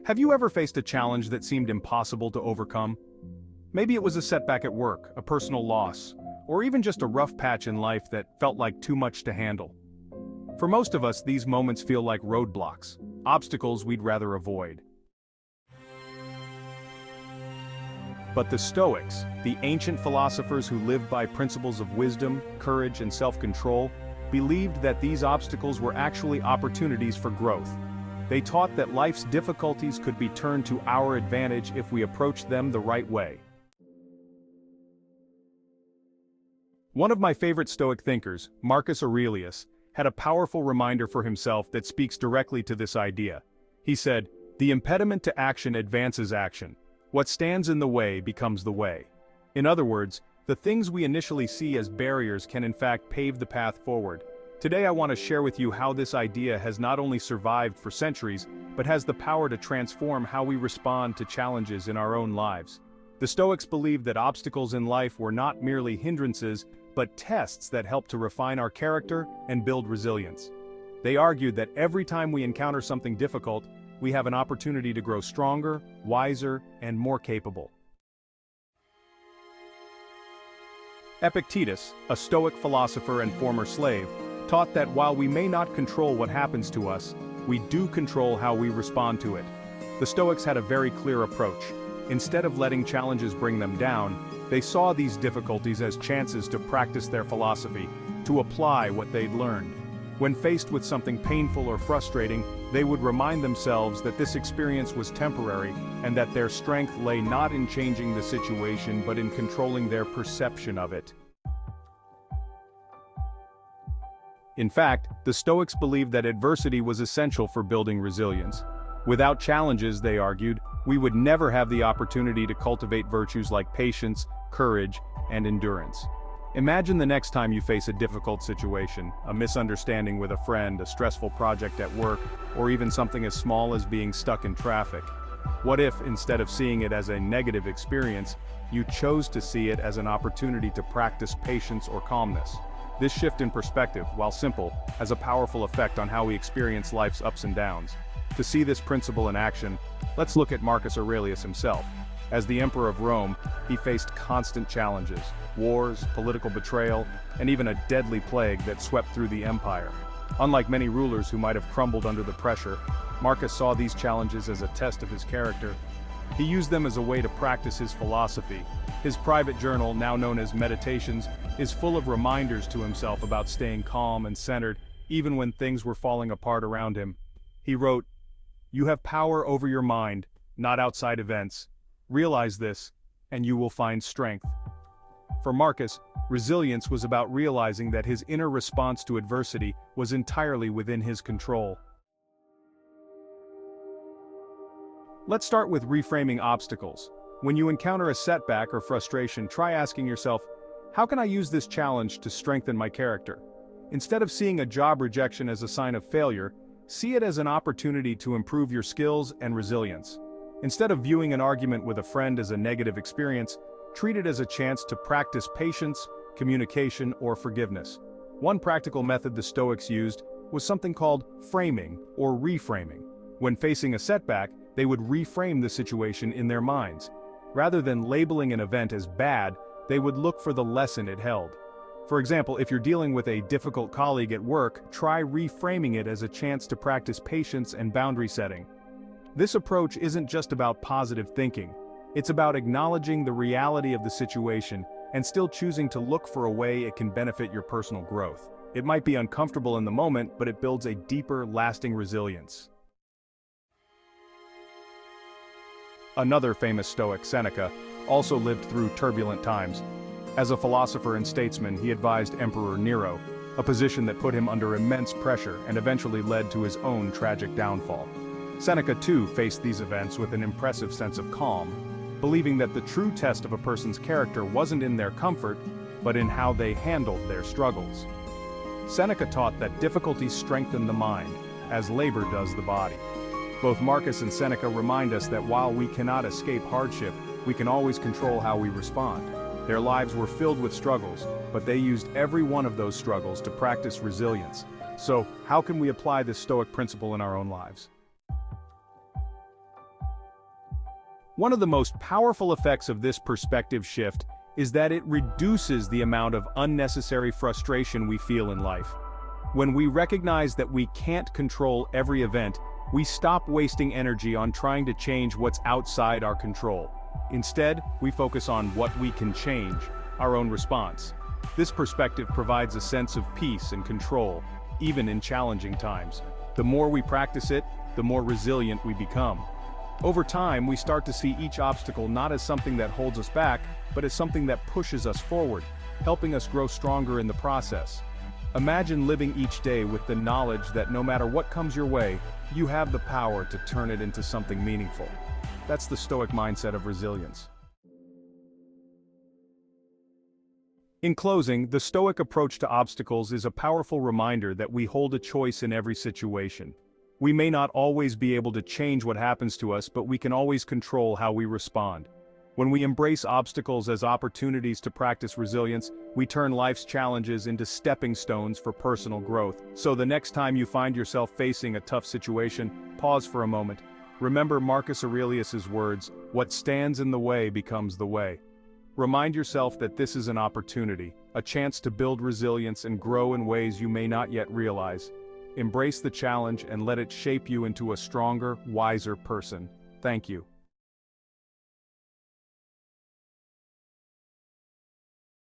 Have you ever faced a challenge that seemed impossible to overcome? Maybe it was a setback at work, a personal loss, or even just a rough patch in life that felt like too much to handle. For most of us, these moments feel like roadblocks, obstacles we'd rather avoid. But the Stoics, the ancient philosophers who lived by principles of wisdom, courage, and self-control, believed that these obstacles were actually opportunities for growth. They taught that life's difficulties could be turned to our advantage if we approached them the right way. One of my favorite Stoic thinkers, Marcus Aurelius, had a powerful reminder for himself that speaks directly to this idea. He said, "The impediment to action advances action. What stands in the way becomes the way." In other words, the things we initially see as barriers can in fact pave the path forward. Today I want to share with you how this idea has not only survived for centuries, but has the power to transform how we respond to challenges in our own lives. The Stoics believed that obstacles in life were not merely hindrances, but tests that help to refine our character and build resilience. They argued that every time we encounter something difficult, we have an opportunity to grow stronger, wiser, and more capable. Epictetus, a Stoic philosopher and former slave, taught that while we may not control what happens to us, we do control how we respond to it. The Stoics had a very clear approach. Instead of letting challenges bring them down, they saw these difficulties as chances to practice their philosophy, to apply what they'd learned. When faced with something painful or frustrating, they would remind themselves that this experience was temporary and that their strength lay not in changing the situation but in controlling their perception of it. In fact, the Stoics believed that adversity was essential for building resilience. Without challenges, they argued, we would never have the opportunity to cultivate virtues like patience, courage, and endurance. Imagine the next time you face a difficult situation, a misunderstanding with a friend, a stressful project at work, or even something as small as being stuck in traffic. What if, instead of seeing it as a negative experience, you chose to see it as an opportunity to practice patience or calmness? This shift in perspective, while simple, has a powerful effect on how we experience life's ups and downs. To see this principle in action, let's look at Marcus Aurelius himself. As the Emperor of Rome, he faced constant challenges, wars, political betrayal, and even a deadly plague that swept through the empire. Unlike many rulers who might have crumbled under the pressure, Marcus saw these challenges as a test of his character. He used them as a way to practice his philosophy. His private journal, now known as Meditations, is full of reminders to himself about staying calm and centered, even when things were falling apart around him. He wrote, "You have power over your mind, not outside events. Realize this, and you will find strength." For Marcus, resilience was about realizing that his inner response to adversity was entirely within his control. Let's start with reframing obstacles. When you encounter a setback or frustration, try asking yourself, how can I use this challenge to strengthen my character? Instead of seeing a job rejection as a sign of failure, see it as an opportunity to improve your skills and resilience. Instead of viewing an argument with a friend as a negative experience, treat it as a chance to practice patience, communication, or forgiveness. One practical method the Stoics used was something called framing or reframing. When facing a setback, they would reframe the situation in their minds. Rather than labeling an event as bad, they would look for the lesson it held. For example, if you're dealing with a difficult colleague at work, try reframing it as a chance to practice patience and boundary setting. This approach isn't just about positive thinking. It's about acknowledging the reality of the situation and still choosing to look for a way it can benefit your personal growth. It might be uncomfortable in the moment, but it builds a deeper, lasting resilience. Another famous Stoic, Seneca, also lived through turbulent times. As a philosopher and statesman, he advised Emperor Nero, a position that put him under immense pressure and eventually led to his own tragic downfall. Seneca too faced these events with an impressive sense of calm, believing that the true test of a person's character wasn't in their comfort, but in how they handled their struggles. Seneca taught that difficulties strengthen the mind, as labor does the body. Both Marcus and Seneca remind us that while we cannot escape hardship, we can always control how we respond. Their lives were filled with struggles, but they used every one of those struggles to practice resilience. So, how can we apply this Stoic principle in our own lives? One of the most powerful effects of this perspective shift is that it reduces the amount of unnecessary frustration we feel in life. When we recognize that we can't control every event, we stop wasting energy on trying to change what's outside our control. Instead, we focus on what we can change, our own response. This perspective provides a sense of peace and control, even in challenging times. The more we practice it, the more resilient we become. Over time, we start to see each obstacle not as something that holds us back, but as something that pushes us forward, helping us grow stronger in the process. Imagine living each day with the knowledge that no matter what comes your way, you have the power to turn it into something meaningful. That's the Stoic mindset of resilience. In closing, the Stoic approach to obstacles is a powerful reminder that we hold a choice in every situation. We may not always be able to change what happens to us, but we can always control how we respond. When we embrace obstacles as opportunities to practice resilience, we turn life's challenges into stepping stones for personal growth. So the next time you find yourself facing a tough situation, pause for a moment. Remember Marcus Aurelius's words, "What stands in the way becomes the way." Remind yourself that this is an opportunity, a chance to build resilience and grow in ways you may not yet realize. Embrace the challenge and let it shape you into a stronger, wiser person. Thank you.